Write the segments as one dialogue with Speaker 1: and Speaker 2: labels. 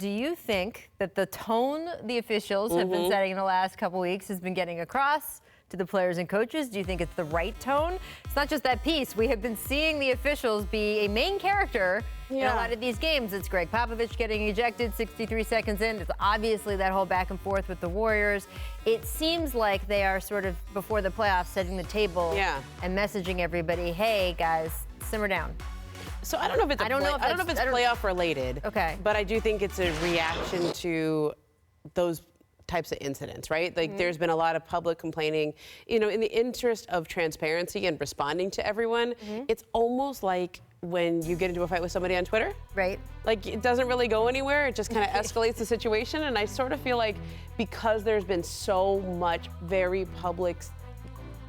Speaker 1: Do you think that the tone the officials have been setting in the last couple weeks has been getting across to the players and coaches? Do you think it's the right tone? It's not just that piece. We have been seeing the officials be a main character in a lot of these games. It's Gregg Popovich getting ejected 63 seconds in. It's obviously that whole back and forth with the Warriors. It seems like they are sort of, before the playoffs, setting the table and messaging everybody, hey, guys, simmer down.
Speaker 2: So I don't know if it's playoff related.
Speaker 1: Okay.
Speaker 2: But I do think it's a reaction to those types of incidents, right? Like there's been a lot of public complaining, in the interest of transparency and responding to everyone. It's almost like when you get into a fight with somebody on Twitter.
Speaker 1: Right.
Speaker 2: Like it doesn't really go anywhere. It just kind of escalates the situation. And I sort of feel like because there's been so much very public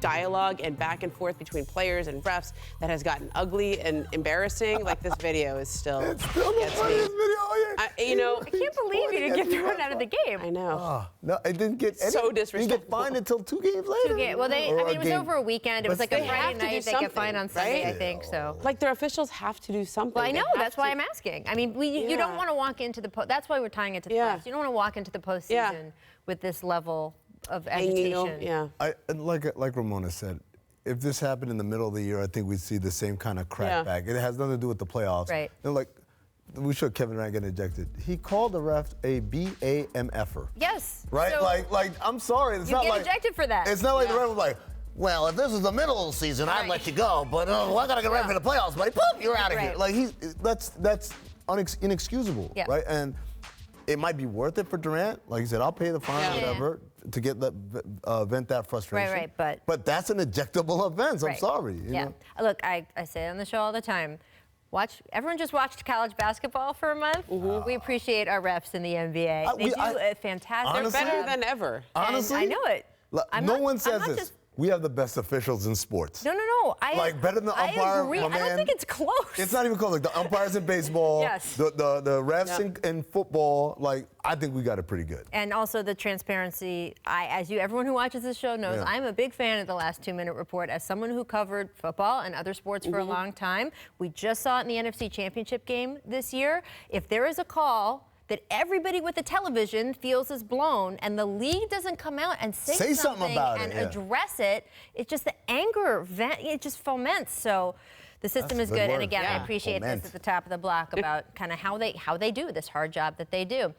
Speaker 2: dialogue and back and forth between players and refs that has gotten ugly and embarrassing. Like this video is still.
Speaker 3: It's still the funniest video.
Speaker 2: I
Speaker 1: can't believe you didn't get thrown out of the game.
Speaker 2: I know.
Speaker 3: No, it didn't get
Speaker 2: so disrespectful.
Speaker 3: You get fined until 2 games later.
Speaker 1: Well, it was over a weekend. It was like a Friday night. They get fined on Sunday,
Speaker 2: right?
Speaker 1: I think. So,
Speaker 2: like their officials have to do something.
Speaker 1: Well, I know. That's why I'm asking. I mean, you don't want to walk into the That's why we're tying it to the playoffs. You don't want to walk into the postseason with this level of agitation.
Speaker 3: Like Ramona said. If this happened in the middle of the year, I think we'd see the same kind of crackback. It has nothing to do with the playoffs.
Speaker 1: Right.
Speaker 3: They're like, we showed Kevin Durant getting ejected. He called the ref a BAMFer.
Speaker 1: Yes.
Speaker 3: Right?
Speaker 1: So
Speaker 3: like I'm sorry. It's not
Speaker 1: you
Speaker 3: like
Speaker 1: get ejected for that.
Speaker 3: It's not like the ref was like, well, if this was the middle of the season, I'd let you go. But I gotta get ready for the playoffs, buddy. Poof, you're out of here. Like that's inexcusable, right? And it might be worth it for Durant. Like you said, I'll pay the fine, whatever, to get vent that frustration.
Speaker 1: Right.
Speaker 3: But that's an ejectable offense. I'm sorry. You know?
Speaker 1: Look, I say it on the show all the time. Everyone just watched college basketball for a month. We appreciate our refs in the NBA. They do a fantastic
Speaker 2: They're better than ever.
Speaker 3: Honestly,
Speaker 1: I know it.
Speaker 3: No one says this. We have the best officials in sports.
Speaker 1: No.
Speaker 3: Better than the umpire.
Speaker 1: I agree. I don't think it's close.
Speaker 3: It's not even close. Like the umpires in baseball, the refs in football. Like I think we got it pretty good.
Speaker 1: And also the transparency. Everyone who watches this show knows, I'm a big fan of the last 2-minute report. As someone who covered football and other sports for a long time, we just saw it in the NFC Championship game this year. If there is a call that everybody with the television feels is blown, and the league doesn't come out and say something
Speaker 3: about
Speaker 1: and
Speaker 3: it,
Speaker 1: address it, it's just the anger, it just foments. So the system is good. And again, I appreciate this at the top of the block about kind of how they do this hard job that they do.